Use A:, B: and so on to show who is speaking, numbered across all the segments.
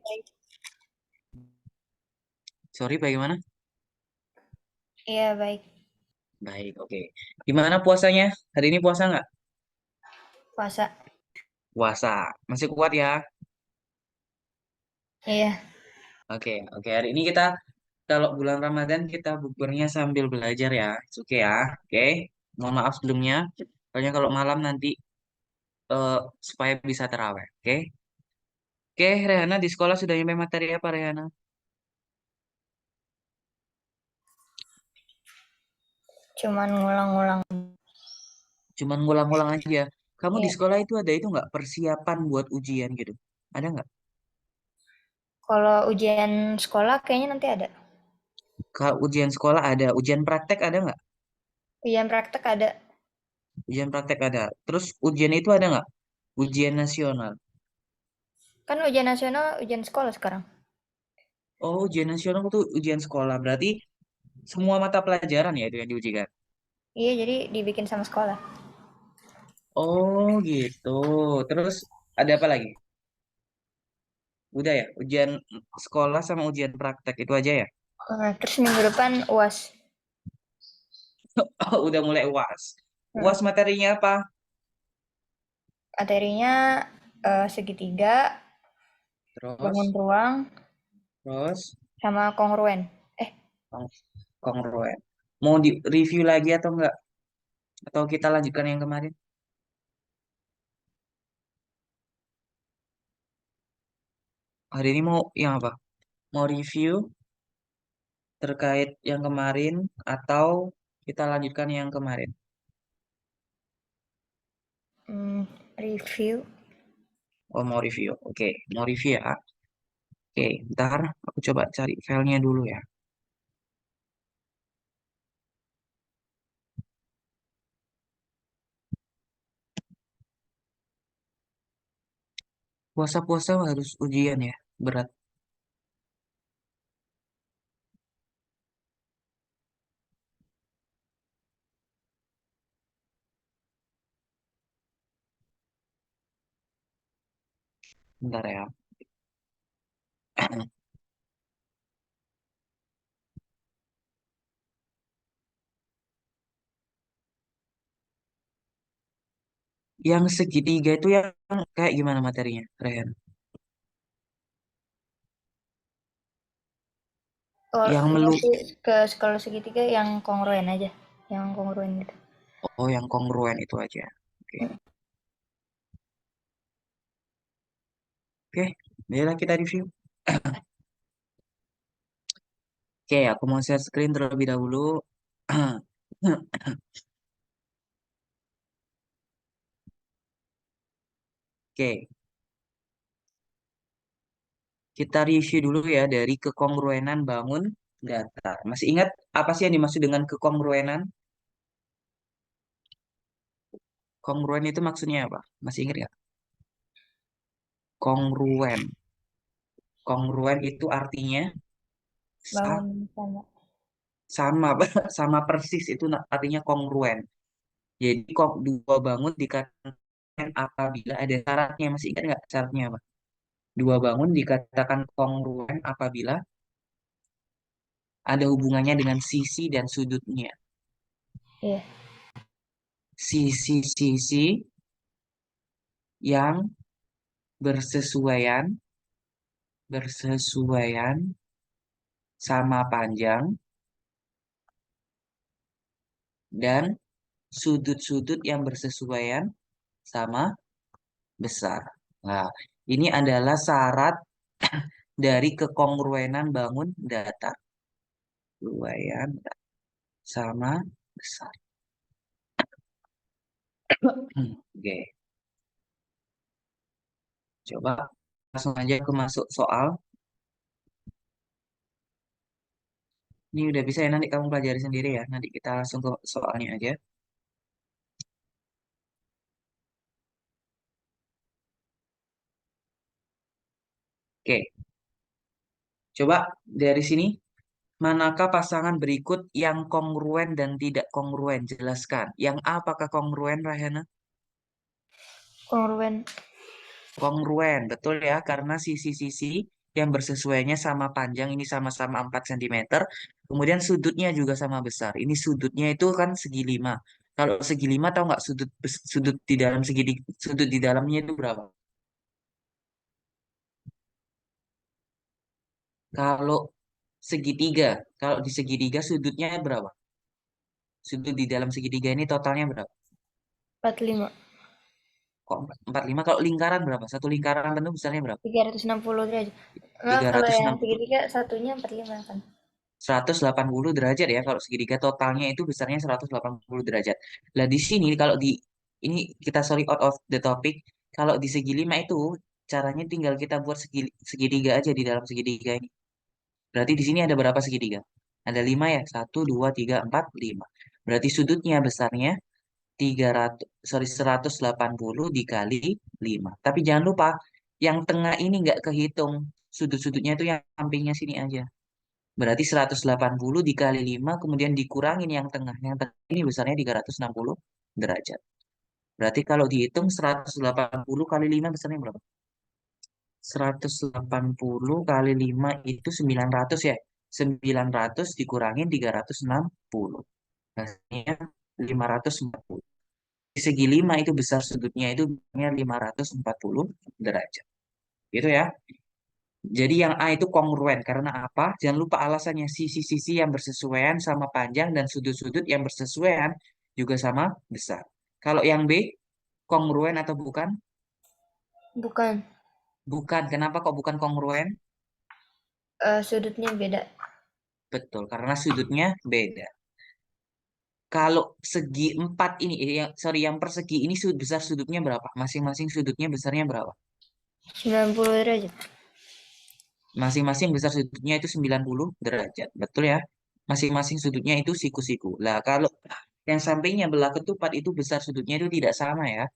A: Baik.
B: Sorry, bagaimana?
A: Iya, baik.
B: Baik, oke. Gimana puasanya? Hari ini puasa nggak?
A: Puasa.
B: Puasa. Masih kuat ya?
A: Iya.
B: Oke, oke. Hari ini kita, kalau bulan Ramadan, kita bukurnya sambil belajar ya. Oke ya, oke. Mohon maaf sebelumnya. Soalnya kalau malam nanti eh, supaya bisa terawih, oke? Oke, Rehana di sekolah sudah nyampe materi apa, Rehana?
A: Cuman ngulang-ngulang.
B: Cuman ngulang-ngulang aja. Kamu di
A: Iya.
B: sekolah itu ada itu nggak persiapan buat ujian gitu? Ada nggak?
A: Kalau ujian sekolah kayaknya nanti ada.
B: Kalau ujian sekolah ada, ujian praktek ada nggak?
A: Ujian praktek ada.
B: Ujian praktek ada. Terus ujian itu ada nggak? Ujian nasional.
A: Kan ujian nasional ujian sekolah sekarang.
B: Oh, ujian nasional itu ujian sekolah. Berarti semua mata pelajaran ya itu yang diujikan.
A: Iya, jadi dibikin sama sekolah.
B: Oh, gitu. Terus ada apa lagi? Udah ya, ujian sekolah sama ujian praktek itu aja ya.
A: Terus minggu depan UAS.
B: Oh, udah mulai UAS.
A: Heeh.
B: UAS materinya apa?
A: Materinya segitiga, bangun
B: Terus,
A: ruang,
B: terus
A: sama kongruen. Eh,
B: kong- kongruen. Mau di review lagi atau enggak? Atau kita lanjutkan yang kemarin? Hari ini mau yang apa? Mau review terkait yang kemarin atau kita lanjutkan yang kemarin?
A: review.
B: Oh, mau review. Oke, mau review ya. Oke, ntar aku coba cari filenya dulu ya. Puasa-puasa harus ujian ya, berat. Bentar ya. Yang segitiga itu yang kayak gimana materinya, Rehan?
A: Oh,
B: Yang
A: ini
B: melu,
A: sih ke sekolah segitiga yang kongruen aja. Yang kongruen gitu.
B: oh yang kongruen itu aja. Oke, oke. Baiklah kita review. Oke, aku mau share screen terlebih dahulu. Oke, kita review dulu ya dari kekongruenan bangun data. Masih ingat apa sih yang dimaksud dengan kekongruenan? Kongruen itu maksudnya apa? Masih ingat nggak? Kongruen. Kongruen itu artinya
A: Bangun sama.
B: sama sama persis itu artinya kongruen. Jadi kok dua bangun dikatakan apabila ada syaratnya. Masih ingat nggak syaratnya apa? Dua bangun dikatakan kongruen apabila ada hubungannya dengan sisi dan sudutnya.
A: Iya.
B: Sisi-sisi yang bersesuaian bersesuaian sama panjang dan sudut-sudut yang bersesuaian sama besar. Nah, ini adalah syarat dari kekongruenan bangun datar. Luayan sama besar. Oke, coba langsung aja ke masuk soal. Ini udah bisa ya nanti kamu pelajari sendiri ya. Nanti kita langsung ke soalnya aja. Oke, coba dari sini. Manakah pasangan berikut yang kongruen dan tidak kongruen? Jelaskan. Yang A apakah kongruen, Rahana?
A: Kongruen.
B: Kongruen, betul ya. Karena sisi-sisi yang bersesuaiannya sama panjang, ini sama-sama 4 cm. Kemudian sudutnya juga sama besar. Ini sudutnya itu kan segi 5. Kalau segi 5 tahu nggak sudut di dalam sudut di dalamnya itu berapa? Kalau segitiga, kalau di segitiga sudutnya berapa? Sudut di dalam segitiga ini totalnya berapa?
A: 45.
B: Kok 45? Kalau lingkaran berapa? Satu lingkaran penuh besarnya berapa?
A: 360 derajat. Enggak,
B: Tiga
A: kalau
B: ratus
A: yang
B: enam puluh.
A: segitiga satunya 45 kan.
B: 180 derajat ya kalau segitiga totalnya itu besarnya 180 derajat. Nah di sini kalau di ini kita sorry out of the topic. Kalau di segi lima itu caranya tinggal kita buat segitiga aja di dalam segitiga ini. Berarti di sini ada berapa segitiga? Ada 5 ya. Satu, 2, 3, 4, 5. Berarti sudutnya besarnya 300 sorry 180 dikali 5. Tapi jangan lupa yang tengah ini nggak kehitung. Sudut-sudutnya itu yang sampingnya sini aja. Berarti 180 dikali 5 kemudian dikurangin yang tengah. Yang tengah ini besarnya 360 derajat. Berarti kalau dihitung 180 kali 5 besarnya berapa? 180 kali 5 itu 900 ya. 900 dikurangin 360. Hasilnya 540. Di segi 5 itu besar sudutnya itu besarnya 540 derajat. Gitu ya. Jadi yang A itu kongruen. Karena apa? Jangan lupa alasannya sisi-sisi yang bersesuaian sama panjang dan sudut-sudut yang bersesuaian juga sama besar. Kalau yang B, kongruen atau bukan?
A: Bukan.
B: Bukan. Kenapa kok bukan kongruen?
A: Sudutnya beda.
B: Betul, karena sudutnya beda. Kalau segi 4 ini, sorry, yang persegi ini besar sudutnya berapa? Masing-masing sudutnya besarnya berapa?
A: 90 derajat.
B: Masing-masing besar sudutnya itu 90 derajat. Betul ya? Masing-masing sudutnya itu siku-siku. Lah, kalau yang sampingnya belah ketupat itu besar sudutnya itu tidak sama ya.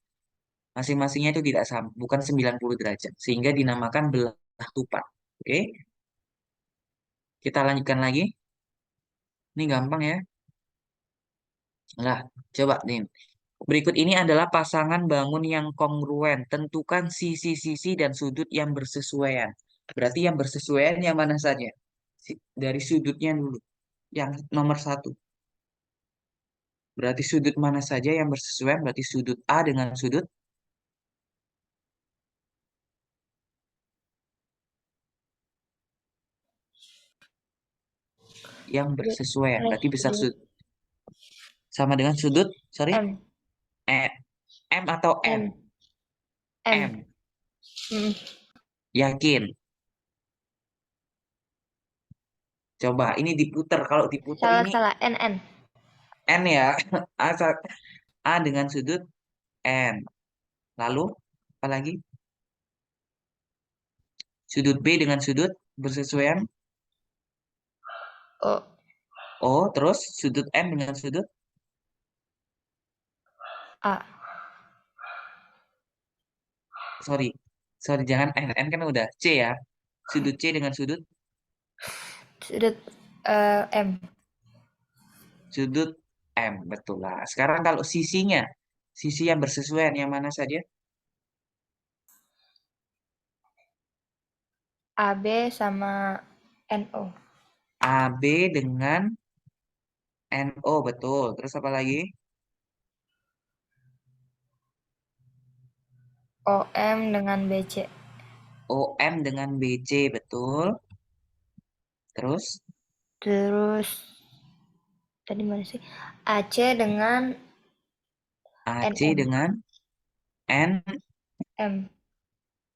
B: Masing-masingnya itu tidak sama, bukan 90 derajat. Sehingga dinamakan belah tupat. Oke, kita lanjutkan lagi. Ini gampang ya. Lah, coba nih. Berikut ini adalah pasangan bangun yang kongruen. Tentukan sisi-sisi dan sudut yang bersesuaian. Berarti yang bersesuaian yang mana saja? Dari sudutnya dulu. Yang nomor satu. Berarti sudut mana saja yang bersesuaian? Berarti sudut A dengan sudut yang
A: Sudut
B: bersesuaian. Berarti besar
A: sudut
B: sama dengan sudut, sorry,
A: M.
B: E, M atau N?
A: M. M.
B: M.
A: Hmm.
B: Yakin? Coba ini diputer. Kalau diputer
A: Salah
B: ini
A: salah N N.
B: N ya. A, A dengan sudut N. Lalu, apa lagi? Sudut B dengan sudut bersesuaian
A: O.
B: O. Terus sudut N dengan sudut,
A: A.
B: sorry. Sorry, jangan N. N kan udah. C ya. Sudut C dengan sudut,
A: Sudut M.
B: sudut M. Betul lah. Sekarang kalau sisinya, sisi yang bersesuaian yang mana saja?
A: AB sama NO.
B: AB dengan NO, betul. Terus apa lagi?
A: OM dengan BC.
B: OM dengan BC, betul. Terus
A: Terus tadi mana sih? AC dengan
B: AC
A: NM.
B: dengan N,
A: M.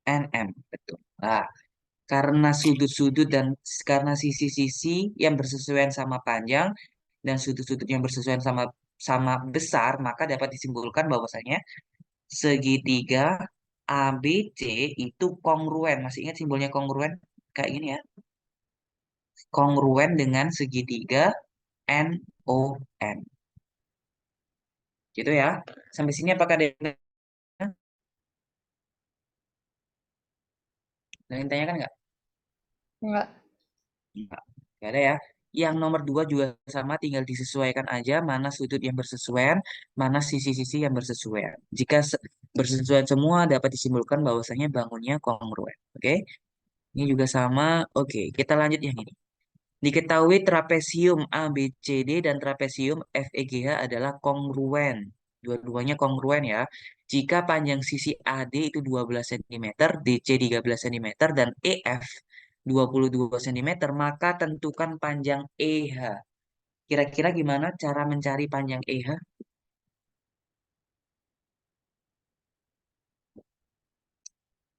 B: NM, betul. Nah, karena sudut-sudut dan karena sisi-sisi yang bersesuaian sama panjang dan sudut-sudut yang bersesuaian sama sama besar, maka dapat disimpulkan bahwasanya segitiga ABC itu kongruen. Masih ingat simbolnya kongruen? Kayak gini ya. Kongruen dengan segitiga NON. Gitu ya. Sampai sini apakah ada yang tanyakan nggak?
A: Enggak.
B: Nggak. Nggak ada ya. Yang nomor dua juga sama, tinggal disesuaikan aja mana sudut yang bersesuaian, mana sisi-sisi yang bersesuaian. Jika bersesuaian semua dapat disimpulkan bahwasanya bangunnya kongruen. Oke? Ini juga sama. Oke, kita lanjut yang ini. Diketahui trapesium ABCD dan trapesium FEGH adalah kongruen. Dua-duanya kongruen ya. Jika panjang sisi AD itu 12 cm, DC 13 cm, dan EF 22 cm, maka tentukan panjang EH. Kira-kira gimana cara mencari panjang EH?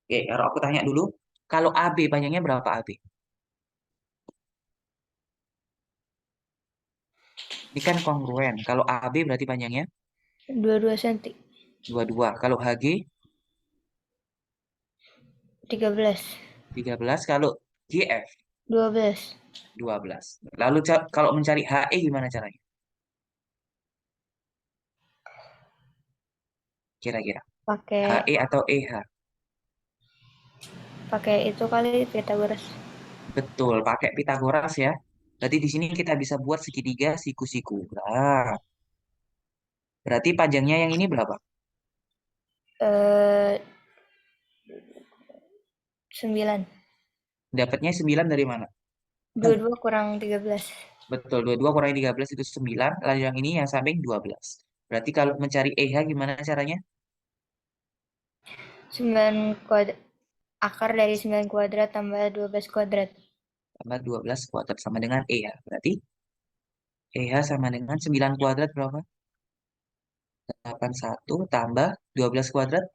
B: Oke, kalau aku tanya dulu, kalau AB panjangnya berapa AB? Ini kan kongruen. Kalau AB berarti panjangnya
A: 22 cm.
B: 22. Kalau HG
A: 13.
B: 13. Kalau GF
A: 12.
B: 12. Lalu kalau mencari HE gimana caranya? Kira-kira.
A: Pakai
B: HE atau EH?
A: pakai itu kali Pythagoras.
B: Betul, pakai Pitagoras ya. Berarti di sini kita bisa buat segitiga siku-siku. Nah, berarti panjangnya yang ini berapa?
A: Eh 9.
B: Dapatnya 9 dari mana?
A: 22 kurang 13.
B: Betul, 22 kurangi 13 itu 9. Lalu yang ini yang samping 12. Berarti kalau mencari EH gimana caranya?
A: 9 kuadrat, akar dari 9 kuadrat tambah 12 kuadrat.
B: Tambah 12 kuadrat sama dengan EH. Berarti EH sama dengan 9 kuadrat berapa? 81 tambah 12 kuadrat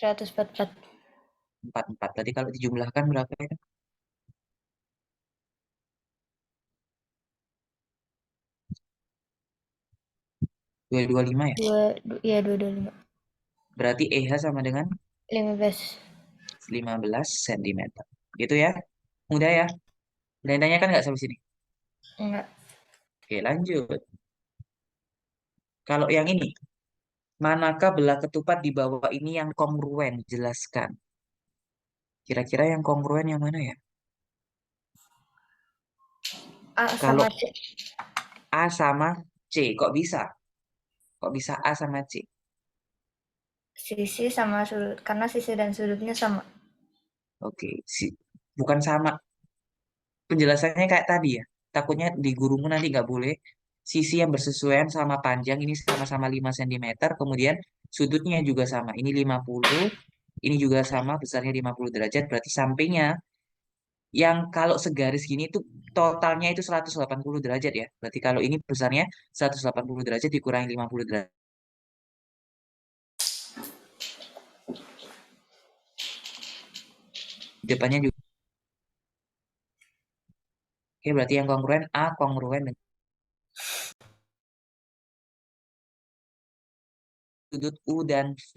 A: 144.
B: 44. Tadi kalau dijumlahkan berapa ya? 225 ya?
A: 225.
B: Berarti EH sama dengan
A: 15.
B: 15 cm. Gitu ya? Mudah ya? Ada yang tanyakan nggak sampai sini?
A: Enggak.
B: Oke, lanjut. Kalau yang ini, manakah belah ketupat di bawah ini yang kongruen? Jelaskan. Kira-kira yang kongruen yang mana ya?
A: A
B: Kalau
A: sama C.
B: A sama C, kok bisa? Kok bisa A sama C?
A: Sisi sama sudut. Karena sisi dan sudutnya sama.
B: Oke, bukan sama. Penjelasannya kayak tadi ya. Takutnya di gurumu nanti nggak boleh. Sisi yang bersesuaian sama panjang ini sama-sama 5 cm. Kemudian sudutnya juga sama. Ini 50. Ini juga sama besarnya 50 derajat. Berarti sampingnya yang kalau segaris gini itu totalnya itu 180 derajat ya. Berarti kalau ini besarnya 180 derajat dikurangi 50 derajat. Depannya juga. Oke, berarti yang kongruen A kongruen dengan sudut U dan V.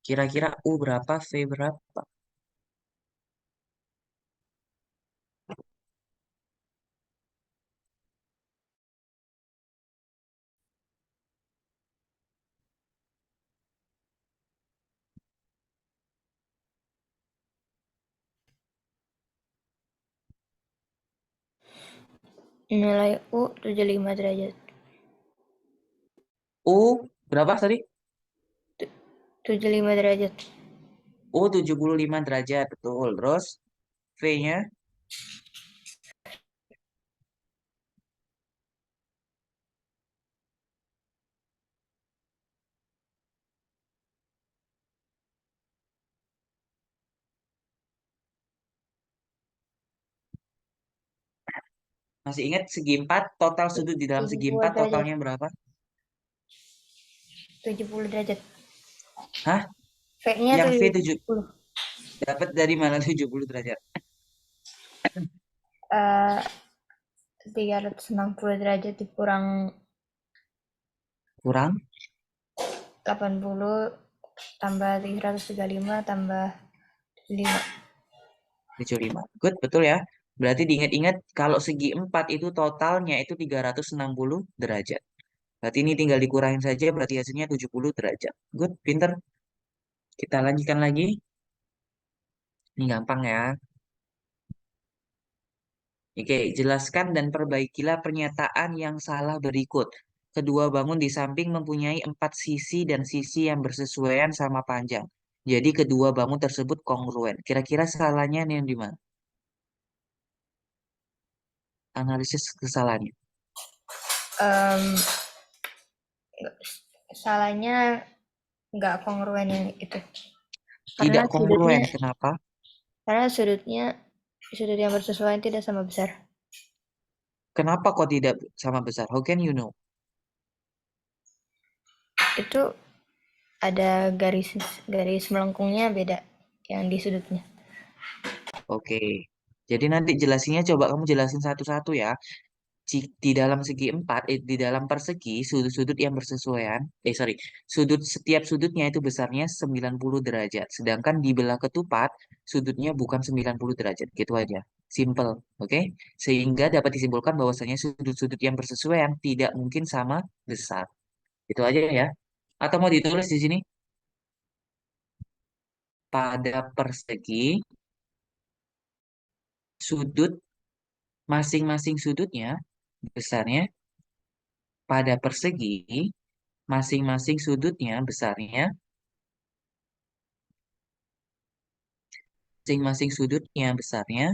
B: Kira-kira U berapa, V berapa?
A: Nilai U 75 derajat.
B: U berapa tadi?
A: 75 derajat.
B: U 75 derajat, betul. Terus V-nya masih ingat segi 4, total sudut di dalam segi
A: 70
B: 4
A: derajat.
B: totalnya berapa?
A: 70 derajat.
B: Hah?
A: V-nya
B: Yang V 7
A: 70.
B: dapat dari mana 70 derajat?
A: Eh 360 derajat dikurang
B: Kurang
A: 80 tambah 335 tambah 5.
B: 75. Good, betul ya. Berarti diingat-ingat kalau segi 4 itu totalnya itu 360 derajat. Berarti ini tinggal dikurangin saja, berarti hasilnya 70 derajat. Good, pinter. Kita lanjutkan lagi. Ini gampang ya. Oke, jelaskan dan perbaikilah pernyataan yang salah berikut. kedua bangun di samping mempunyai 4 sisi dan sisi yang bersesuaian sama panjang. Jadi kedua bangun tersebut kongruen. Kira-kira salahnya nih di mana? Analisis kesalahannya.
A: Em, salahnya nggak kongruen yang itu. Karena
B: Tidak
A: sudutnya,
B: kongruen. Kenapa?
A: karena sudut yang bersesuaian tidak sama besar.
B: Kenapa kok tidak sama besar? How can you know?
A: Itu ada garis garis melengkungnya beda yang di sudutnya.
B: Oke. Jadi nanti jelasinnya coba kamu jelasin satu-satu ya. Di dalam segi empat, di dalam persegi, sudut-sudut yang bersesuaian, sorry, setiap sudutnya itu besarnya 90 derajat. Sedangkan di belah ketupat, sudutnya bukan 90 derajat. Gitu aja. Simple. Oke? Sehingga dapat disimpulkan bahwasanya sudut-sudut yang bersesuaian tidak mungkin sama besar. Itu aja ya. Atau mau ditulis di sini? Pada persegi, sudut masing-masing sudutnya besarnya pada persegi masing-masing sudutnya besarnya masing-masing sudutnya besarnya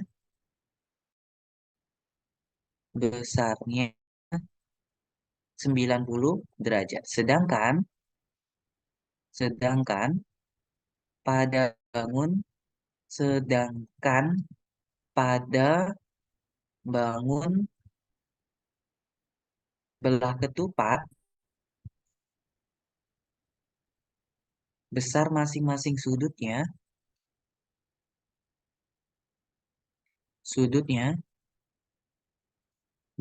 B: 90 derajat. Sedangkan pada bangun sedangkan pada bangun belah ketupat besar masing-masing sudutnya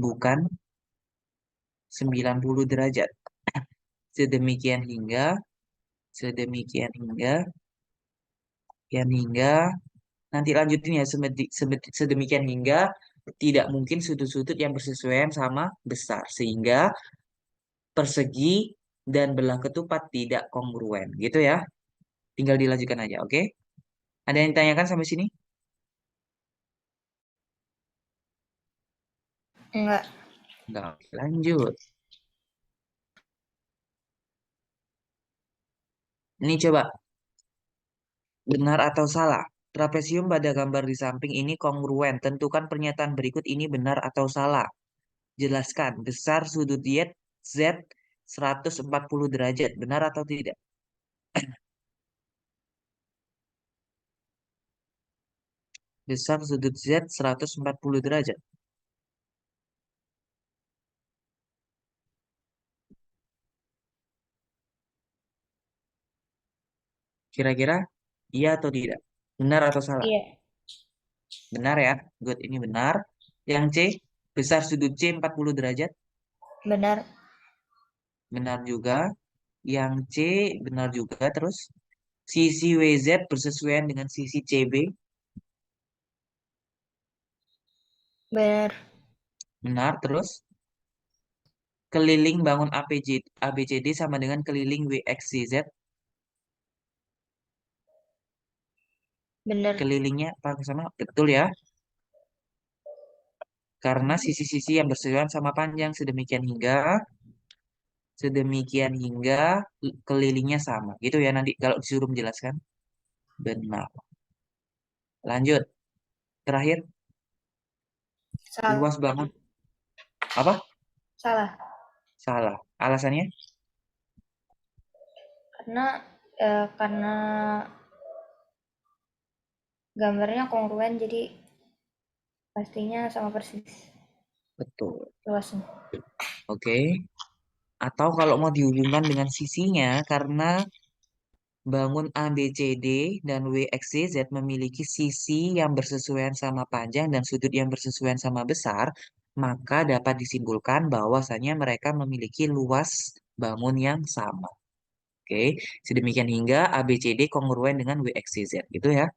B: bukan 90 derajat. Sedemikian hingga sedemikian hingga hingga nanti lanjutin ya sedemikian hingga tidak mungkin sudut-sudut yang bersesuaian sama besar sehingga persegi dan belah ketupat tidak kongruen gitu ya. Tinggal dilanjutkan aja, oke? Ada yang ditanyakan sampai sini?
A: Enggak.
B: Enggak, oke, lanjut. Ini coba benar atau salah? Trapesium pada gambar di samping ini kongruen. Tentukan pernyataan berikut ini benar atau salah. Jelaskan besar sudut Z 140 derajat. Benar atau tidak? Besar sudut Z 140 derajat. Kira-kira iya atau tidak? Benar atau salah?
A: Iya,
B: Benar ya. Good, ini benar. Yang C, besar sudut C 40 derajat.
A: benar.
B: Benar juga. Yang C, benar juga. Terus, sisi WZ bersesuaian dengan sisi CB.
A: Benar.
B: Benar. Terus, keliling bangun ABCD sama dengan keliling WXYZ.
A: Benar.
B: Kelilingnya apa sama? Betul ya. Karena sisi-sisi yang bersesuaian sama panjang sedemikian hingga kelilingnya sama. Gitu ya nanti kalau disuruh menjelaskan. Benar. Lanjut. Terakhir,
A: Salah.
B: luas bangun. Apa?
A: Salah.
B: Salah. Alasannya?
A: Karena gambarnya kongruen jadi pastinya sama persis
B: Betul.
A: luasnya.
B: Oke. Atau kalau mau dihubungkan dengan sisinya, karena bangun ABCD dan WXYZ memiliki sisi yang bersesuaian sama panjang dan sudut yang bersesuaian sama besar, maka dapat disimpulkan bahwasanya mereka memiliki luas bangun yang sama. Oke, sedemikian hingga ABCD kongruen dengan WXYZ, gitu ya.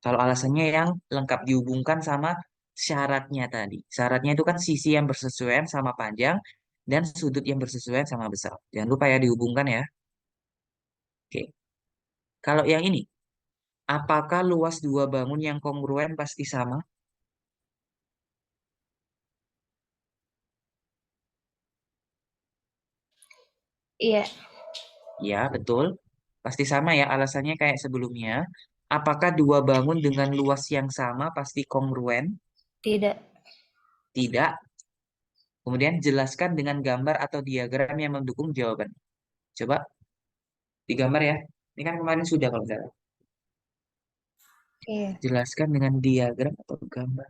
B: Kalau alasannya yang lengkap dihubungkan sama syaratnya tadi. Syaratnya itu kan sisi yang bersesuaian sama panjang dan sudut yang bersesuaian sama besar. Jangan lupa ya dihubungkan ya. Oke. Kalau yang ini, apakah luas dua bangun yang kongruen pasti sama?
A: Iya,
B: Ya, betul. Pasti sama ya alasannya kayak sebelumnya. Apakah dua bangun dengan luas yang sama pasti kongruen?
A: tidak.
B: Tidak. Kemudian jelaskan dengan gambar atau diagram yang mendukung jawaban. Coba digambar ya. Ini kan kemarin sudah kalau tidak salah.
A: Iya.
B: Jelaskan dengan diagram atau gambar.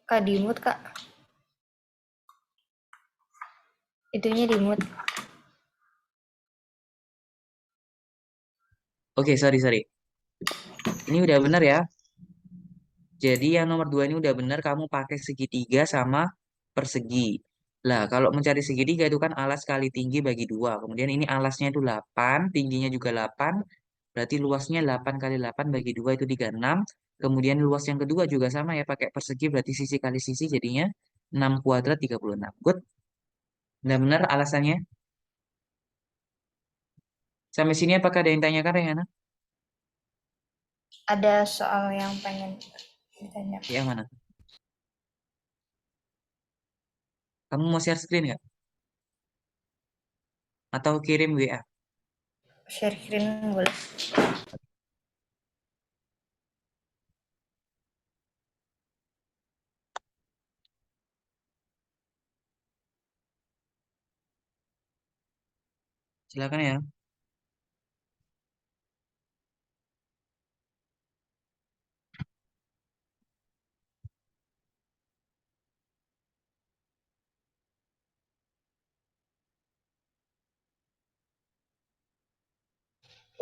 A: Kak, di mood, Kak. Itunya di mood.
B: Oke, sorry, sorry. Ini udah benar ya. Jadi yang nomor dua ini udah benar, kamu pakai segitiga sama persegi. Lah, kalau mencari segitiga itu kan alas kali tinggi bagi dua. Kemudian ini alasnya itu 8, tingginya juga 8. Berarti luasnya 8 kali 8 bagi 2 itu 36. Kemudian luas yang kedua juga sama ya, pakai persegi. Berarti sisi kali sisi jadinya 6 kuadrat 36. Good. Benar-benar alasannya. Sampai sini apakah ada yang tanyakan, Rehana?
A: Ada soal yang pengen ditanya.
B: Yang mana? Kamu mau share screen nggak? Atau kirim WA?
A: Share screen boleh.
B: Silakan ya.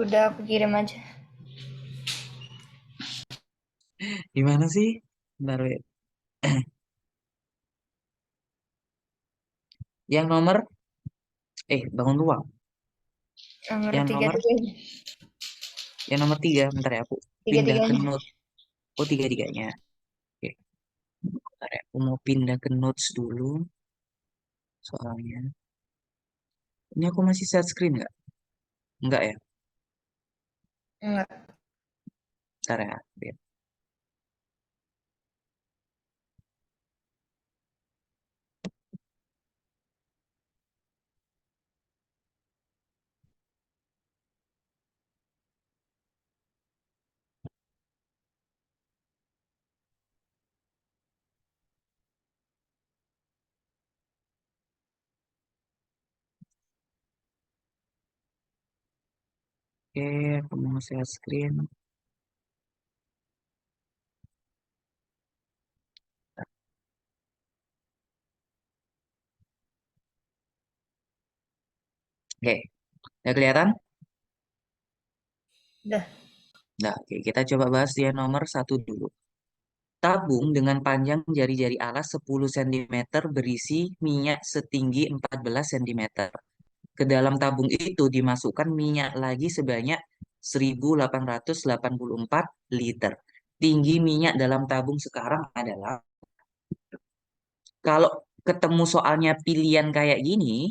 A: Udah aku kirim aja.
B: Gimana sih? Bentar, WA. Yang nomor, bangun luang.
A: Nomor
B: Yang
A: tiga
B: nomor,
A: tiga.
B: yang nomor tiga. Bentar ya, aku
A: Tiga
B: pindah ke
A: tiganya.
B: note. Oh, tiga-tiganya. Oke, bentar ya. Aku mau pindah ke notes dulu. Soalnya. Ini aku masih share screen nggak? Nggak ya?
A: Enggak.
B: Bentar ya. Oke, aku mau share screen. Oke, udah kelihatan?
A: Udah.
B: Nah, oke, kita coba bahas dia nomor satu dulu. Tabung dengan panjang jari-jari alas 10 cm berisi minyak setinggi 14 cm. Ke dalam tabung itu dimasukkan minyak lagi sebanyak 1884 liter. Tinggi minyak dalam tabung sekarang adalah, kalau ketemu soalnya pilihan kayak gini,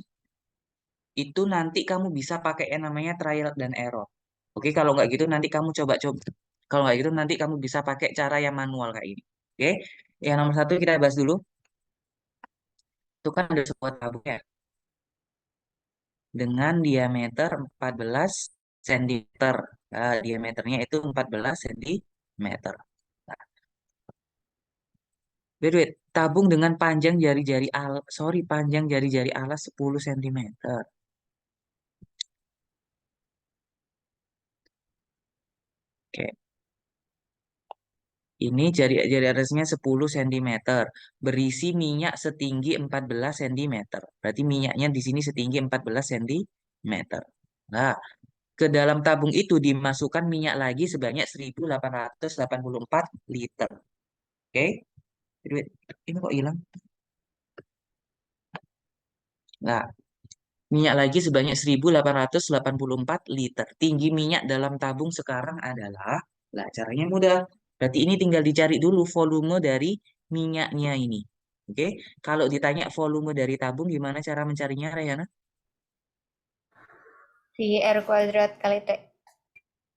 B: itu nanti kamu bisa pakai yang namanya trial dan error. Oke, kalau nggak gitu nanti kamu coba-coba. Kalau nggak gitu nanti kamu bisa pakai cara yang manual kayak ini. Oke, yang nomor satu kita bahas dulu. Itu kan ada sebuah tabung ya, dengan diameter 14 cm. Nah, diameternya itu 14 cm. Nah, wait, tabung dengan panjang jari-jari panjang jari-jari alas 10 cm. Oke, ini jari-jari alasnya 10 cm, berisi minyak setinggi 14 cm. Berarti minyaknya di sini setinggi 14 cm. Nah, ke dalam tabung itu dimasukkan minyak lagi sebanyak 1884 liter. Oke, wait, ini kok hilang? Nah, minyak lagi sebanyak 1884 liter. Tinggi minyak dalam tabung sekarang adalah, lah caranya mudah. Berarti ini tinggal dicari dulu volume dari minyaknya ini. Oke, kalau ditanya volume dari tabung gimana cara mencarinya, Rayana?
A: Si R kuadrat kali T.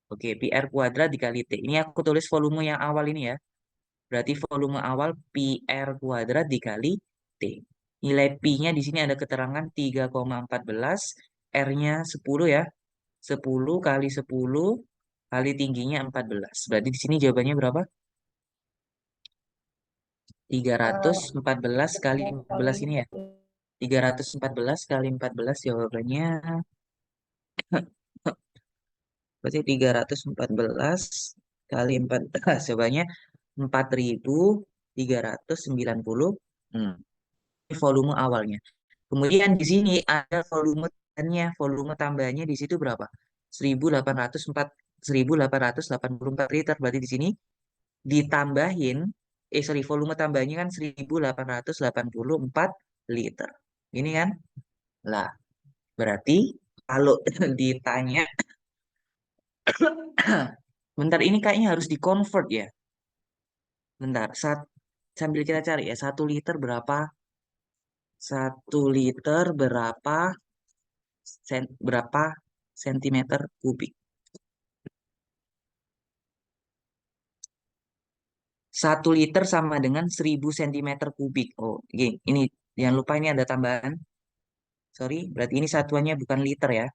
B: Oke, PR kuadrat dikali T. Ini aku tulis volume yang awal ini ya. Berarti volume awal PR kuadrat dikali T. Nilai P-nya di sini ada keterangan 3,14, R-nya 10 ya. 10 kali 10 kali tingginya 14. Berarti di sini jawabannya berapa? Tiga ratus
A: Eh,
B: empat belas kali 14
A: kali
B: ini ya. 314 kali 14 jawabannya berarti 314 kali 14 jawabannya 4.390. Hmm. Ini volume awalnya. Kemudian di sini ada volume tambahannya. Volume tambahannya di situ berapa? 1804 1884 liter. Berarti di sini ditambahin, sorry, volume tambahnya kan 1884 liter. Ini kan? Lah, berarti kalau ditanya, bentar ini kayaknya harus di-convert ya. Bentar, sambil kita cari ya, 1 liter berapa? 1 liter berapa sentimeter kubik? 1 liter sama dengan 1000 centimeter kubik. Oh, ini jangan lupa ini ada tambahan. Sorry, berarti ini satuannya bukan liter ya.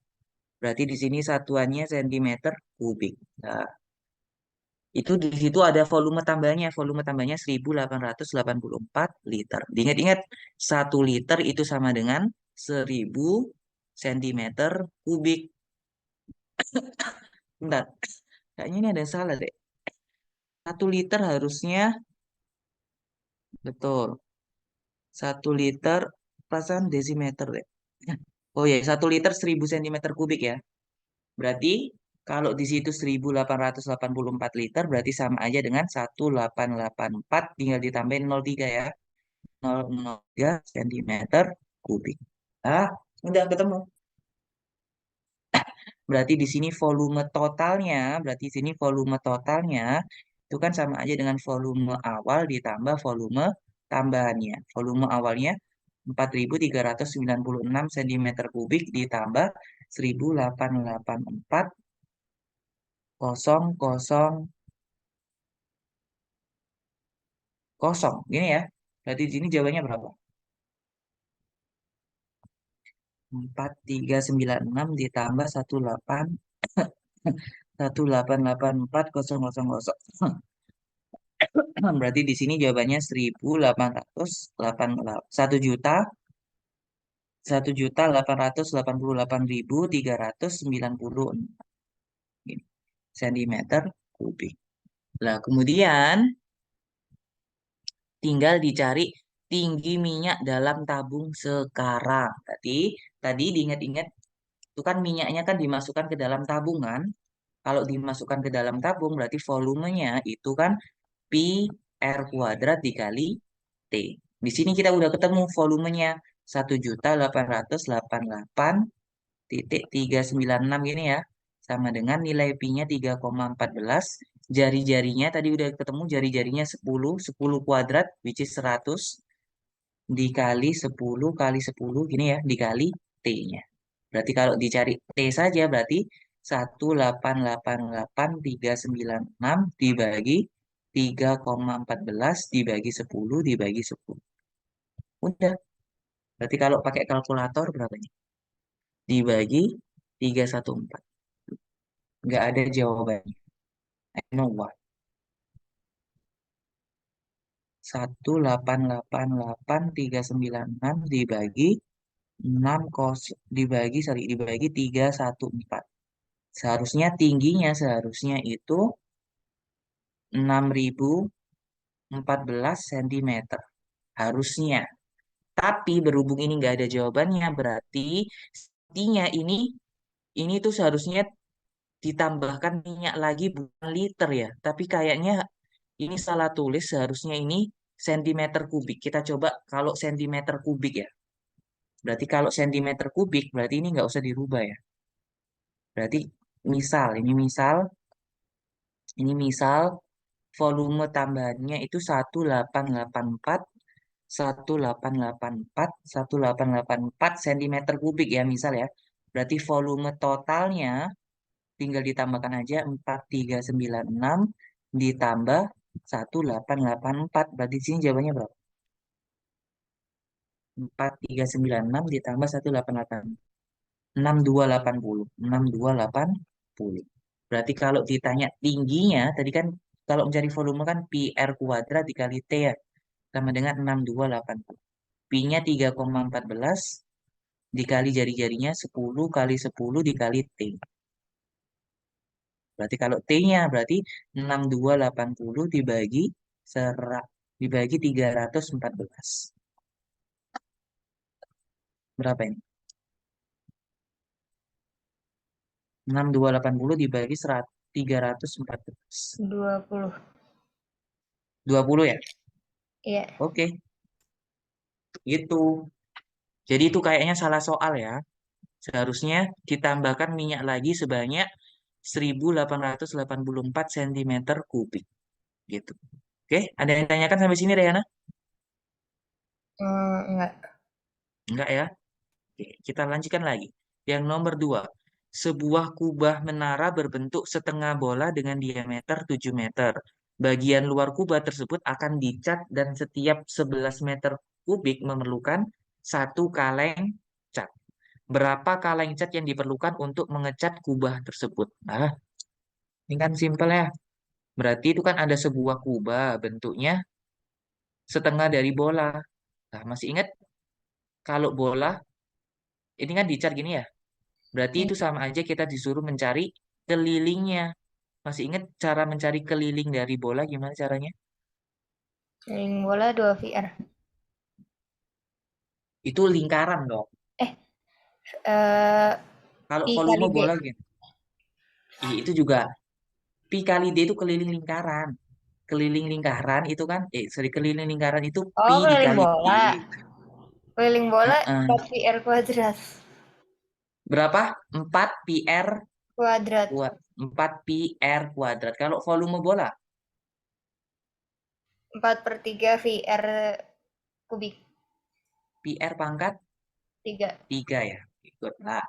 B: Berarti di sini satuannya sentimeter kubik. Nah, itu di situ ada volume tambahnya. Volume tambahnya 1884 liter. Diingat-ingat, 1 liter itu sama dengan 1000 centimeter kubik. Bentar, kayaknya ini ada yang salah deh. 1 liter harusnya, betul. 1 liter, perasaan desimeter deh. Oh ya, 1 liter 1000 centimeter kubik ya. Berarti kalau di situ 1884 liter berarti sama aja dengan 1884 tinggal ditambahin 03 ya. 003 centimeter kubik. Ah, udah ketemu. Berarti di sini volume totalnya, berarti di sini volume totalnya itu kan sama aja dengan volume awal ditambah volume tambahannya. Volume awalnya 4.396 cm kubik ditambah 1884 kosong, kosong, kosong. Gini ya. Berarti di sini jawabannya berapa? 4396 ditambah 1884 Berarti di sini jawabannya 1.888.390 sentimeter kubik. Nah, kemudian tinggal dicari tinggi minyak dalam tabung sekarang. Tadi diingat-ingat itu kan minyaknya kan dimasukkan ke dalam tabungan. Kalau dimasukkan ke dalam tabung berarti volumenya itu kan pi R kuadrat dikali T. Di sini kita udah ketemu volumenya 1.888.396 gini ya. Sama dengan nilai pi-nya 3,14. Jari-jarinya tadi udah ketemu jari-jarinya 10, 10 kuadrat which is 100 dikali 10 kali 10 gini ya, dikali T-nya. Berarti kalau dicari T saja berarti 1.888.396 dibagi 3,14 dibagi 10 dibagi 10. Udah. Berarti kalau pakai kalkulator berapanya? Dibagi 314. Nggak ada jawabannya. I know what. 1.888.396 dibagi 6 kos dibagi sorry dibagi 314. Seharusnya tingginya seharusnya itu 6.014 cm. Harusnya. Tapi berhubung ini nggak ada jawabannya, berarti artinya ini tuh seharusnya ditambahkan minyak lagi bukan liter ya. Tapi kayaknya ini salah tulis, seharusnya ini sentimeter kubik. Kita coba kalau sentimeter kubik ya. Berarti kalau sentimeter kubik, berarti ini nggak usah dirubah ya. Berarti ini misal volume tambahannya itu 1884 cm kubik ya misal ya. Berarti volume totalnya tinggal ditambahkan aja 4396 ditambah 1884. Berarti di sini jawabannya berapa? 4396 ditambah 1884. 6280. 6280. Berarti kalau ditanya tingginya, tadi kan kalau mencari volume kan pi R kuadrat dikali T ya. Sama dengan 6280. Pi-nya 3,14 dikali jari-jarinya 10 kali 10 dikali T. Berarti kalau T-nya berarti 6280 dibagi 314. Berapa ini? 6280 dibagi 314.
A: 20.
B: 20 ya?
A: Iya.
B: Oke, itu. Jadi itu kayaknya salah soal ya. Seharusnya ditambahkan minyak lagi sebanyak 1.884 cm kubik. Gitu. Oke, ada yang tanyakan sampai sini, Reyana?
A: Enggak.
B: Enggak ya? Oke, kita lanjutkan lagi. Yang nomor 2. Sebuah kubah menara berbentuk setengah bola dengan diameter 7 meter. Bagian luar kubah tersebut akan dicat dan setiap 11 meter kubik memerlukan satu kaleng cat. Berapa kaleng cat yang diperlukan untuk mengecat kubah tersebut? Nah, ini kan simpel ya. Berarti itu kan ada sebuah kubah bentuknya setengah dari bola. Nah, masih ingat kalau bola ini kan dicat gini ya. Berarti
A: Hmm.
B: itu sama aja kita disuruh mencari kelilingnya. Masih ingat cara mencari keliling dari bola gimana caranya?
A: Ring bola 2 VR.
B: Itu lingkaran dong.
A: Eh, eh
B: Kalau
A: I
B: volume
A: kali D.
B: bola gitu. Itu juga pi kali d itu keliling lingkaran. Keliling lingkaran itu kan, sorry keliling lingkaran itu pi
A: Oh, keliling
B: dikali d.
A: bola. Keliling bola
B: Heeh.
A: 4 VR kuadrat.
B: Berapa? 4 pi r
A: Kuadrat.
B: kuadrat. 4 pi r kuadrat. Kalau volume bola
A: 4/3 VR kubik.
B: pi r pangkat
A: 3.
B: 3 ya. Ikut. Nah,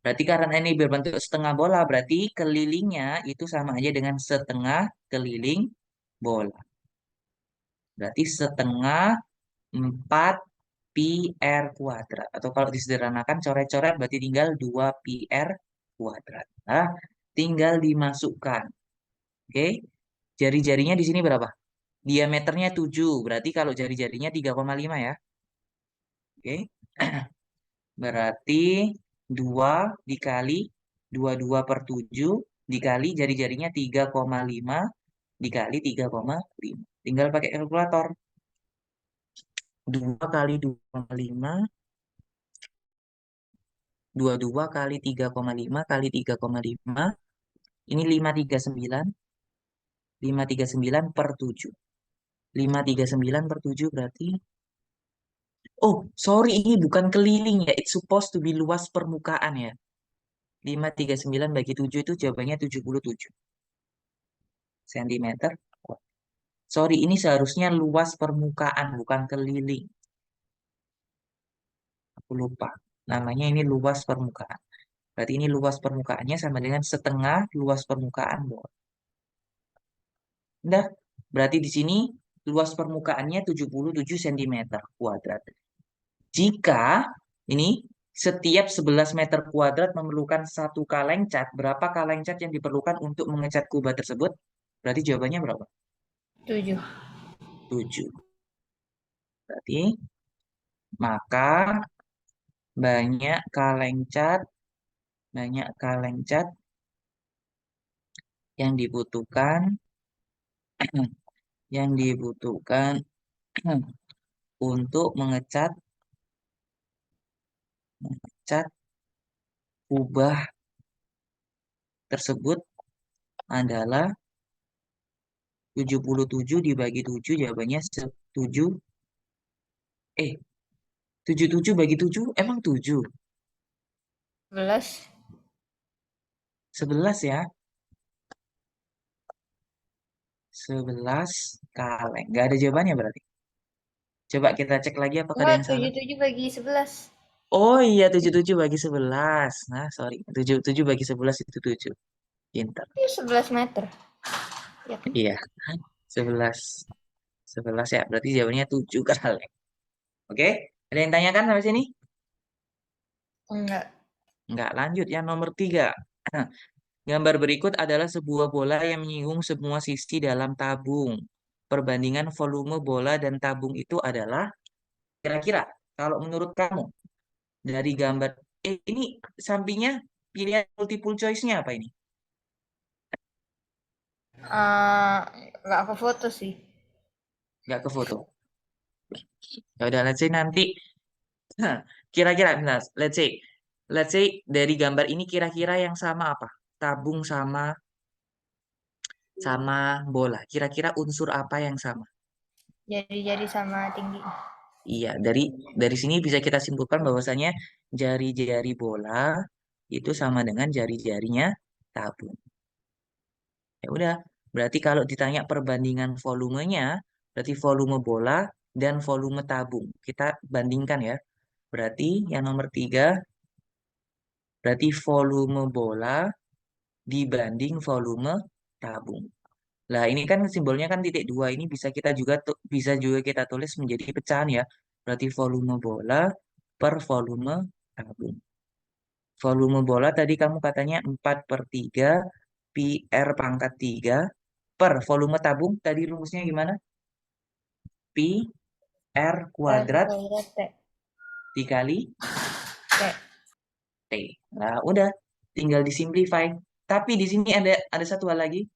B: Berarti karena ini berbentuk setengah bola, berarti kelilingnya itu sama aja dengan setengah keliling bola. Berarti setengah 4 pi r kuadrat. Atau kalau disederhanakan coret-coret berarti tinggal 2 pi r kuadrat. Nah, tinggal dimasukkan. Oke. Jari-jarinya di sini berapa? Diameternya 7. Berarti kalau jari-jarinya 3,5 ya. Oke. Berarti 2 dikali 22/7 dikali jari-jarinya 3,5 dikali 3,5. Tinggal pakai kalkulator. 2 kali 2,5, 22 kali 3,5 kali 3,5. Ini 539. 539 per 7. 539 per 7 berarti. Oh, sorry, ini bukan keliling ya. It's supposed to be luas permukaan ya. 539 bagi 7 itu jawabannya 77 cm. Sorry, ini seharusnya luas permukaan, bukan keliling. Aku lupa. Namanya ini luas permukaan. Berarti ini luas permukaannya sama dengan setengah luas permukaan bola. Udah, berarti di sini luas permukaannya 77 cm kuadrat. Jika ini setiap 11 meter kuadrat memerlukan satu kaleng cat, berapa kaleng cat yang diperlukan untuk mengecat kubah tersebut? Berarti jawabannya berapa?
A: 7.
B: 7. Berarti maka banyak kaleng cat, banyak kaleng cat yang dibutuhkan, yang dibutuhkan untuk mengecat kubah tersebut adalah 77 dibagi 7 jawabannya 7. 77 bagi 7 emang 7.
A: 11.
B: 11 ya. 11 kaleng. Nggak ada jawabannya berarti. Coba kita cek lagi apakah ada
A: Enggak,
B: yang salah.
A: 77 bagi 11.
B: Oh iya, 77 bagi 11. Nah, sorry. 77 bagi 11 itu 7. Pintar.
A: Ini 11 meter. Ya kan?
B: Iya, 11. 11 ya, berarti jawabannya 7 kaleng. Oke, ada yang tanyakan sampai sini?
A: Enggak.
B: Enggak, lanjut yang nomor 3. Gambar berikut adalah sebuah bola yang menyinggung semua sisi dalam tabung. Perbandingan volume bola dan tabung itu adalah kira-kira kalau menurut kamu dari gambar ini sampingnya pilihan multiple choice-nya apa ini?
A: Eh, enggak ke foto sih.
B: Nggak ke foto. Ya udah, let's say nanti kira-kira nah, let's say dari gambar ini kira-kira yang sama apa? Tabung sama sama bola. Kira-kira unsur apa yang sama?
A: Jari-jari sama tinggi.
B: Iya, dari sini bisa kita simpulkan bahwasanya jari-jari bola itu sama dengan jari-jarinya tabung. Ya udah, berarti kalau ditanya perbandingan volumenya, berarti volume bola dan volume tabung. Kita bandingkan ya. Berarti yang nomor 3, berarti volume bola dibanding volume tabung. Lah ini kan simbolnya kan titik dua. Ini bisa juga kita tulis menjadi pecahan ya. Berarti volume bola per volume tabung. Volume bola tadi kamu katanya 4/3 pi r pangkat 3 per volume tabung. Tadi rumusnya gimana? Pi r kuadrat
A: Kuadrat T.
B: dikali
A: T.
B: T. Nah, udah tinggal disimplify. Tapi di sini ada satu hal lagi.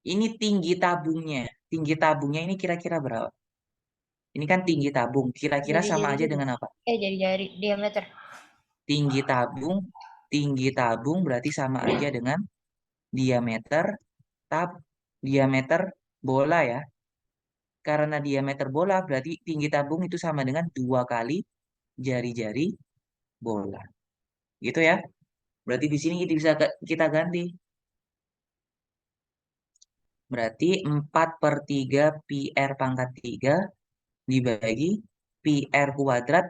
B: Ini tinggi tabungnya. Tinggi tabungnya ini kira-kira berapa? Ini kan tinggi tabung. Kira-kira sama
A: Jari-jari
B: aja
A: juga.
B: dengan apa?
A: Jari-jari diameter.
B: Tinggi tabung, tinggi tabung berarti sama aja dengan diameter tab diameter bola ya. Karena diameter bola berarti tinggi tabung itu sama dengan 2 kali jari-jari bola. Gitu ya. Berarti di sini kita ganti. Berarti 4/3 pi r pangkat 3 dibagi pi r kuadrat.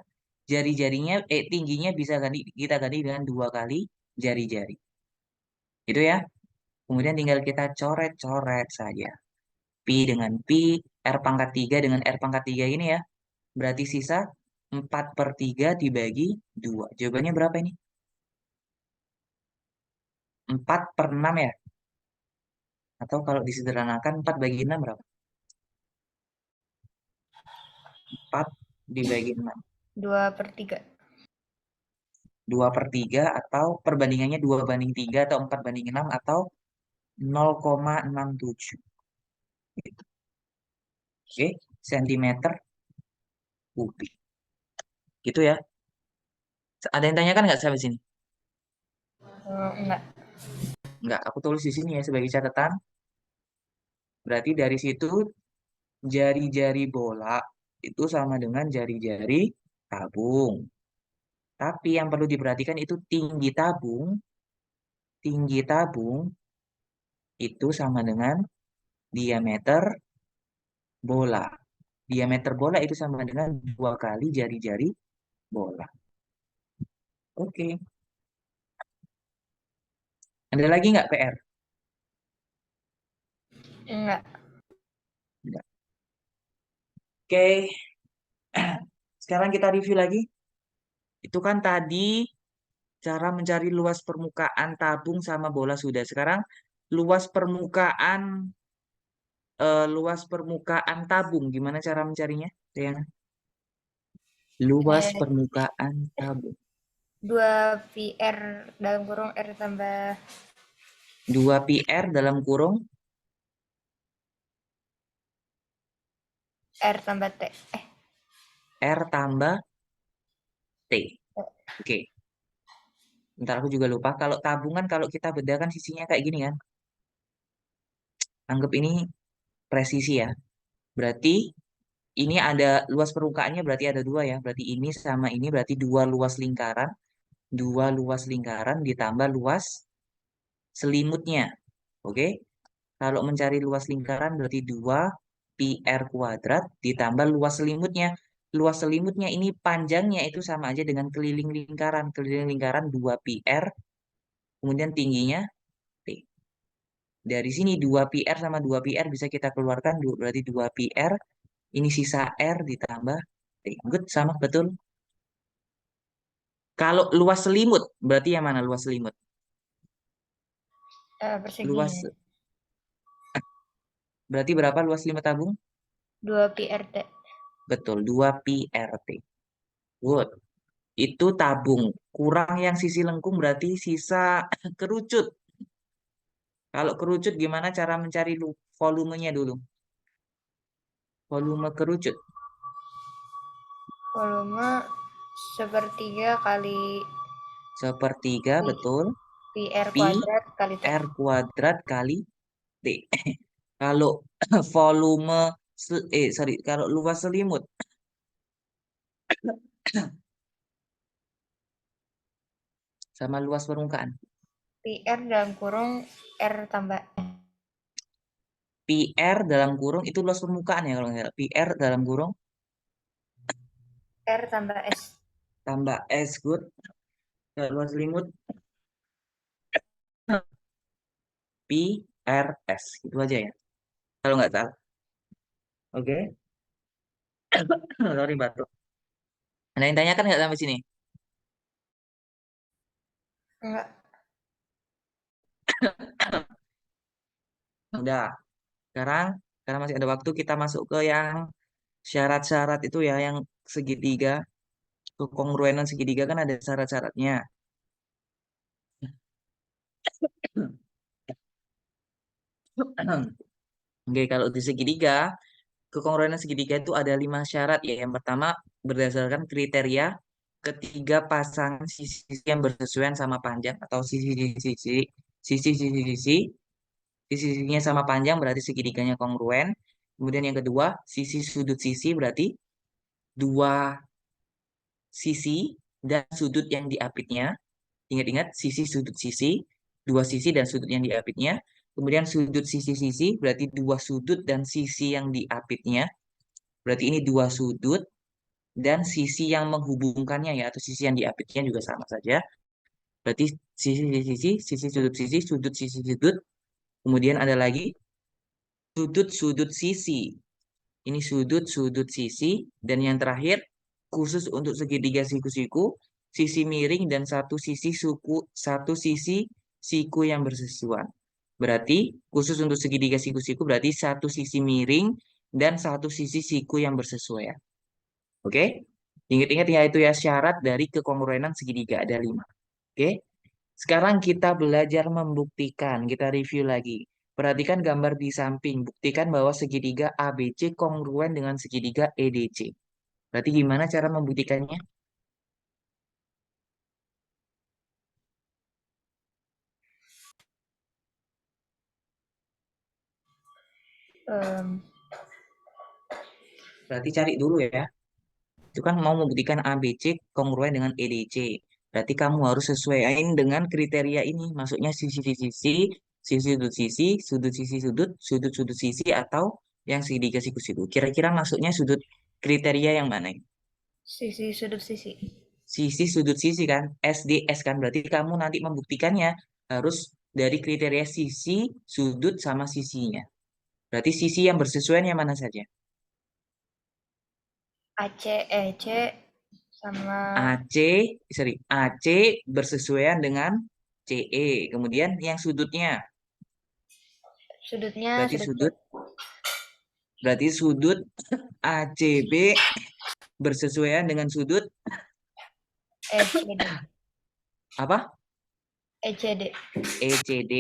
B: jari-jarinya, tingginya bisa kita ganti dengan 2 kali jari-jari. Itu ya. Kemudian tinggal kita coret-coret saja. Pi dengan Pi, R pangkat 3 dengan R pangkat 3 ini ya. Berarti sisa 4/3 dibagi 2. Jawabannya berapa ini? 4/6 ya? Atau kalau disederhanakan 4 bagi 6 berapa? 4 dibagi 6.
A: 2/3.
B: 2/3 atau perbandingannya 2/3 atau 4/6 atau 0,67. Oke, sentimeter kubik. Gitu ya. Ada yang tanyakan nggak sampai sini?
A: Enggak.
B: Nggak, aku tulis di sini ya sebagai catatan. Berarti dari situ jari-jari bola itu sama dengan jari-jari tabung. Tapi yang perlu diperhatikan itu tinggi tabung itu sama dengan diameter bola. Diameter bola itu sama dengan 2 kali jari-jari bola. Oke. Ada lagi nggak PR?
A: Enggak.
B: Nggak. Oke. Sekarang kita review lagi. Itu kan tadi cara mencari luas permukaan tabung sama bola sudah. Sekarang luas permukaan luas permukaan tabung. Gimana cara mencarinya? Riana? Luas
A: Eh,
B: permukaan tabung.
A: 2 PR dalam kurung R tambah
B: 2 PR dalam kurung
A: R tambah T.
B: R tambah T. Oke. Ntar aku juga lupa. Kalau tabungan kalau kita bedakan sisinya kayak gini kan. Anggap ini presisi ya. Berarti ini ada luas permukaannya berarti ada dua ya. Berarti ini sama ini berarti dua luas lingkaran. Dua luas lingkaran ditambah luas selimutnya. Oke. Kalau mencari luas lingkaran berarti 2 PR kuadrat ditambah luas selimutnya. Luas selimutnya ini panjangnya itu sama aja dengan keliling lingkaran. Keliling lingkaran 2 PR. Kemudian tingginya T. Dari sini 2 PR sama 2 PR bisa kita keluarkan. Berarti 2 PR. Ini sisa R ditambah T. Good, sama, betul. Kalau luas selimut, berarti yang mana luas selimut?
A: Persegi.
B: Luas, berarti berapa luas selimut tabung?
A: 2 PRT.
B: Betul, 2 PRT. Good. Itu tabung. Kurang yang sisi lengkung berarti sisa kerucut. Kalau kerucut gimana cara mencari volumenya dulu? Volume kerucut.
A: Volume 1/3 kali
B: 1/3, betul.
A: PR
B: Pi
A: kuadrat kali T.
B: R kuadrat kali T. Kalau volume, sorry, kalau luas selimut, sama luas permukaan.
A: PR dalam kurung R tambah
B: PR dalam kurung itu luas permukaan ya kalau nggak salah. PR dalam kurung
A: R tambah S.
B: tambah S, good. Kalau luas selimut PRS. Itu aja ya. Kalau nggak salah. Oke. Sorry, batuk. Ada yang tanyakan nggak sampai sini?
A: Enggak.
B: Udah. Sekarang, karena masih ada waktu, kita masuk ke yang syarat-syarat itu ya, yang segitiga. Kekongruenan segitiga kan ada syarat-syaratnya. Oke, kalau di segitiga, kekongruenan segitiga itu ada 5 syarat ya. Yang pertama, berdasarkan kriteria ketiga pasangan sisi yang bersesuaian sama panjang atau sisi-sisi sisinya sama panjang berarti segitiganya kongruen. Kemudian yang kedua, sisi sudut sisi berarti dua sisi dan sudut yang diapitnya. Ingat-ingat sisi sudut sisi, dua sisi dan sudut yang diapitnya. Kemudian sudut sisi-sisi berarti dua sudut dan sisi yang diapitnya. Berarti ini dua sudut dan sisi yang menghubungkannya ya, atau sisi yang diapitnya juga sama saja. Berarti sudut sisi sudut. Kemudian ada lagi sudut sisi. Ini sudut sisi. Dan yang terakhir, khusus untuk segitiga siku-siku, sisi miring dan satu sisi siku yang bersesuaian. Berarti khusus untuk segitiga siku-siku berarti satu sisi miring dan satu sisi siku yang bersesuaian. Oke? Ingat-ingat ya itu ya syarat dari kekongruenan segitiga ada 5. Oke? Sekarang kita belajar membuktikan. Kita review lagi. Perhatikan gambar di samping. Buktikan bahwa segitiga ABC kongruen dengan segitiga EDC. Berarti gimana cara membuktikannya?
A: Em,
B: Berarti cari dulu ya. Itu kan mau membuktikan ABC kongruen dengan EDC. Berarti kamu harus sesuaiin dengan kriteria ini. Maksudnya sisi-sisi, sudut-sudut sisi, atau yang segitiga siku-siku. Kira-kira maksudnya sudut kriteria yang mana?
A: sisi sudut sisi.
B: Sisi sudut sisi kan, SDS kan. Berarti kamu nanti membuktikannya harus dari kriteria sisi, sudut, sama sisinya. Berarti sisi yang bersesuaian yang mana saja?
A: AC, EC sama
B: AC, sorry, AC bersesuaian dengan CE. Kemudian yang sudutnya,
A: sudutnya
B: berarti
A: sudut C.
B: sudut, berarti sudut ACB bersesuaian dengan sudut
A: ECD.
B: apa?
A: ECD.
B: ECD.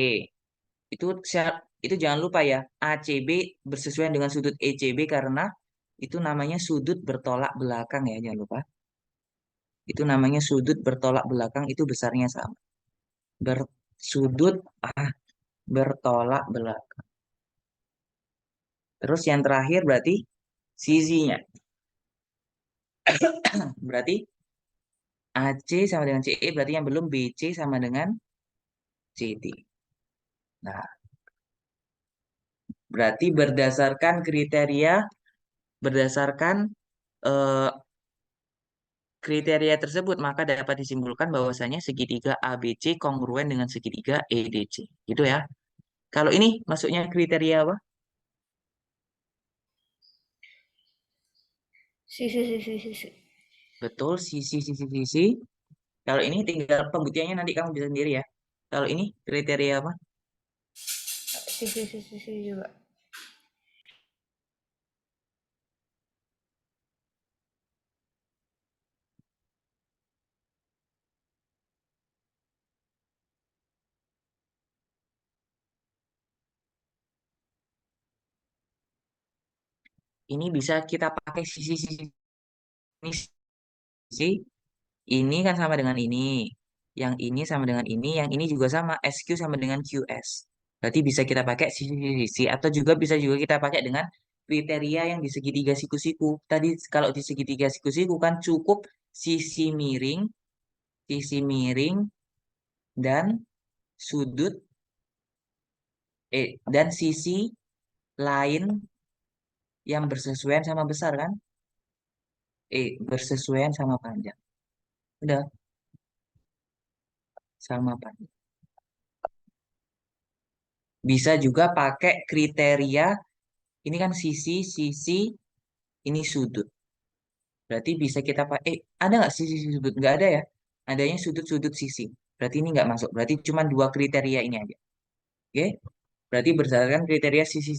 B: Itu jangan lupa ya, ACB bersesuaian dengan sudut ECB karena itu namanya sudut bertolak belakang ya, jangan lupa. Itu namanya sudut bertolak belakang, itu besarnya sama. Bersudut bertolak belakang. Terus yang terakhir berarti sisinya. Berarti AC sama dengan CE, berarti yang belum BC sama dengan CD. Nah, berarti berdasarkan eh, kriteria tersebut, maka dapat disimpulkan bahwasanya segitiga ABC kongruen dengan segitiga EDC. Gitu ya. Kalau ini masuknya kriteria apa?
A: Sisi sisi sisi.
B: Betul, sisi. Kalau ini tinggal pembuktiannya nanti kamu bisa sendiri ya. Kalau ini kriteria apa?
A: Sisi sisi sisi juga.
B: Ini bisa kita pakai sisi-sisi ini sisi. Ini kan sama dengan ini. Yang ini sama dengan ini. Yang ini juga sama. SQ sama dengan QS. Berarti bisa kita pakai sisi-sisi. Atau bisa juga kita pakai dengan kriteria yang di segitiga siku-siku. Tadi kalau di segitiga siku-siku kan cukup sisi miring dan sudut dan sisi lain yang bersesuaian sama besar kan? Bersesuaian sama panjang. Udah sama panjang. Bisa juga pakai kriteria ini kan sisi, ini sudut. Berarti bisa kita pakai, ada nggak sisi sudut? Nggak ada ya. Adanya sudut-sudut sisi. Berarti ini nggak masuk. Berarti cuma dua kriteria ini aja. Oke? Berarti berdasarkan kriteria sisi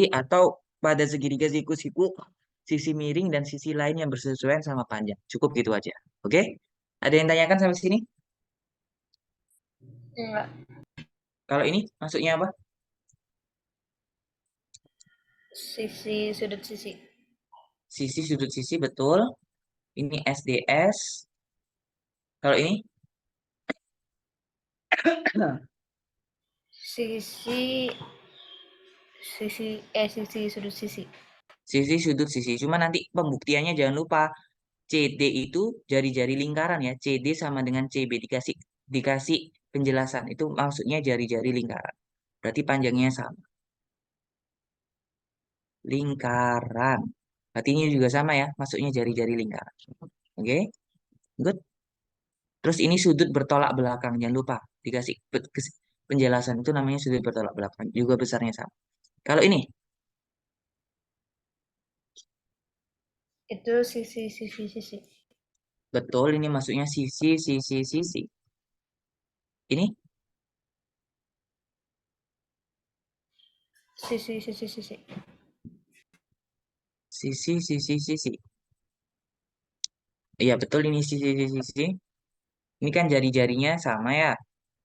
B: atau pada segitiga siku-siku, sisi miring dan sisi lain yang bersesuaian sama panjang. Cukup gitu aja. Oke? Ada yang tanyakan sampai sini?
A: Enggak.
B: Kalau ini masuknya apa?
A: Sisi sudut sisi.
B: Sisi sudut sisi betul. Ini SDS. Kalau ini
A: Sisi sisi sudut sisi.
B: sisi sudut sisi. Cuma nanti pembuktiannya jangan lupa CD itu jari-jari lingkaran ya. CD sama dengan CB dikasih penjelasan. Itu maksudnya jari-jari lingkaran. Berarti panjangnya sama. Lingkaran. Artinya juga sama ya, masuknya jari-jari lingkaran. Oke, good. Terus ini sudut bertolak belakang, jangan lupa dikasih penjelasan itu namanya sudut bertolak belakang, juga besarnya sama. Kalau ini,
A: Itu sisi.
B: betul ini masuknya sisi, sisi, sisi. Ini
A: Sisi.
B: sisi, sisi, sisi. Iya betul ini sisi, sisi, sisi. Ini kan jari-jarinya sama ya.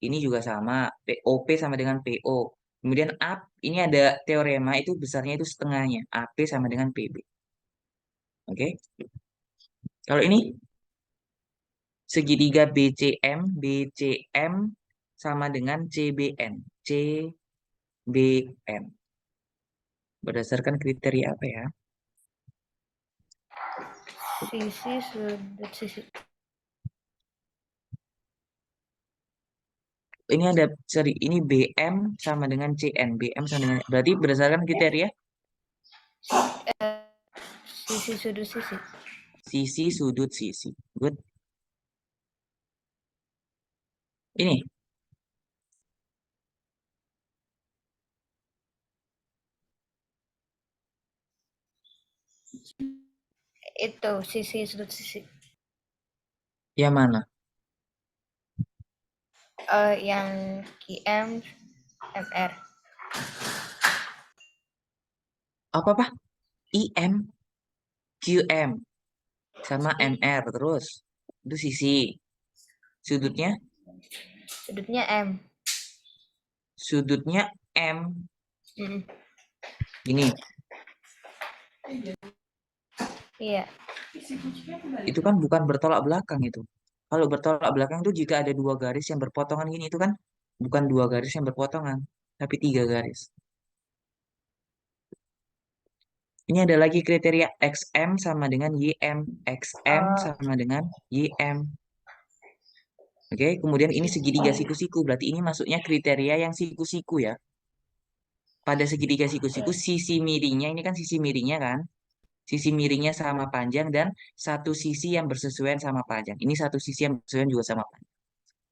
B: Ini juga sama. POP sama dengan PO. Kemudian AP, ini ada teorema itu besarnya itu setengahnya. AP sama dengan PB. Oke. Kalau ini segitiga BCM sama dengan CBN. CBN. Berdasarkan kriteria apa ya?
A: Sisi sudut sisi.
B: Ini ada, sorry, ini BM sama dengan CN. BM sama dengan, berarti berdasarkan kriteria
A: Sisi sudut sisi.
B: sisi sudut sisi. Good. Ini
A: Itu sisi sudut sisi.
B: yang mana?
A: Yang QM MR.
B: Apa-apa? IM, QM, sama
A: Sisi.
B: MR terus. Itu sisi. Sudutnya,
A: Sudutnya M.
B: sudutnya M.
A: Mm.
B: Gini,
A: Iya.
B: itu kan bukan bertolak belakang itu. Kalau bertolak belakang itu jika ada dua garis yang berpotongan gini, itu kan bukan dua garis yang berpotongan, tapi tiga garis. Ini ada lagi kriteria XM sama dengan YM. XM
A: Oh,
B: sama dengan YM. Oke, kemudian ini segitiga siku-siku. Berarti ini masuknya kriteria yang siku-siku ya. Pada segitiga siku-siku, sisi miringnya, ini kan sisi miringnya kan. Sisi miringnya sama panjang dan satu sisi yang bersesuaian sama panjang. Ini satu sisi yang bersesuaian juga sama panjang.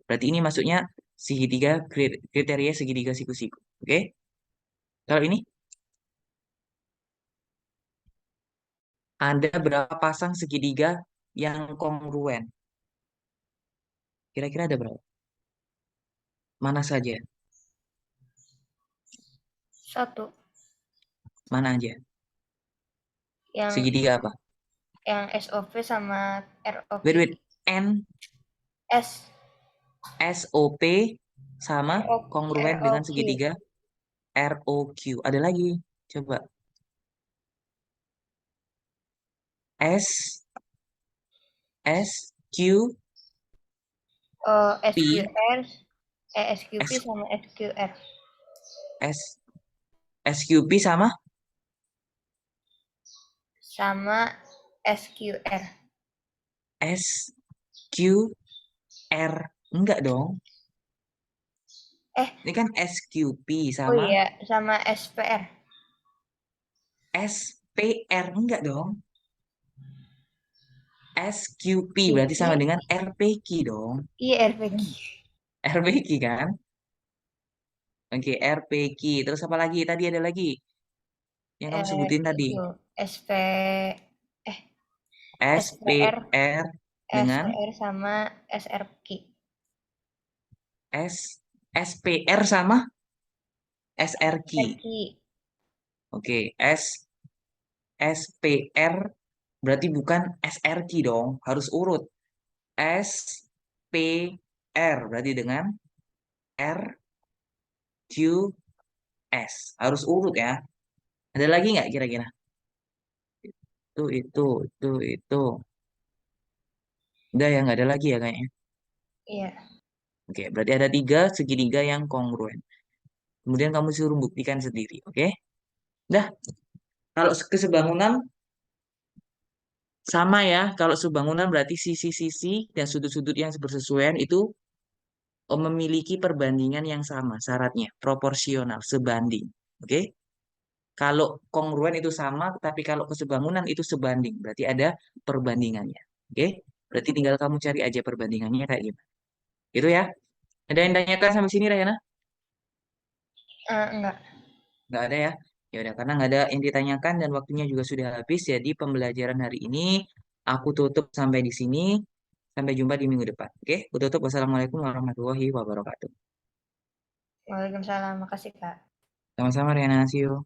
B: Berarti ini masuknya segitiga kriteria segitiga siku-siku. Oke? Kalau ini ada berapa pasang segitiga yang kongruen? Kira-kira ada berapa? Mana saja?
A: satu.
B: Mana aja?
A: Yang
B: Segitiga apa?
A: SOP sama ROQ.
B: Wait, wait. N,
A: S.
B: SOP sama kongruen dengan
A: ROQ.
B: segitiga ROQ. Ada lagi. Coba. S, S, Q, P,
A: SQR. SQP
B: S,
A: sama SQR.
B: S, SQP sama
A: Sama SQR.
B: S, Q, R. Enggak dong.
A: Eh,
B: Ini kan SQP
A: oh
B: sama
A: iya, sama SPR.
B: SPR. Enggak dong. SQP berarti sama
A: PP.
B: dengan RPQ dong.
A: Iya, RPQ.
B: RPQ kan? Oke, RPQ. Terus apa lagi? Tadi ada lagi yang kamu sebutin tadi.
A: Itu SP eh SPR
B: SPR dengan
A: SPR sama SRQ.
B: S, SPR sama SRQ.
A: SRQ.
B: Oke, SPR berarti bukan SRQ dong, harus urut. SPR berarti dengan RQS. Harus urut ya. Ada lagi nggak kira-kira? Itu. Udah ya, nggak ada lagi ya kayaknya.
A: Iya.
B: Oke, berarti ada tiga segitiga yang kongruen. Kemudian kamu suruh buktikan sendiri, oke? Dah, kalau kesebangunan sama ya. Kalau sebangunan berarti sisi-sisi dan sudut-sudut yang bersesuaian itu memiliki perbandingan yang sama syaratnya, proporsional, sebanding. Oke? Kalau kongruen itu sama, tapi kalau kesebangunan itu sebanding. Berarti ada perbandingannya. Oke? Berarti tinggal kamu cari aja perbandingannya kayak gimana. Itu ya. Ada yang tanyakan sampai sini, Rayana?
A: Enggak.
B: Nggak ada ya? Ya udah, karena nggak ada yang ditanyakan dan waktunya juga sudah habis. Jadi pembelajaran hari ini aku tutup sampai di sini. Sampai jumpa di minggu depan. Oke? Aku tutup. Wassalamualaikum warahmatullahi wabarakatuh.
A: Waalaikumsalam. Makasih, Kak.
B: Sama-sama, Rayana. See you.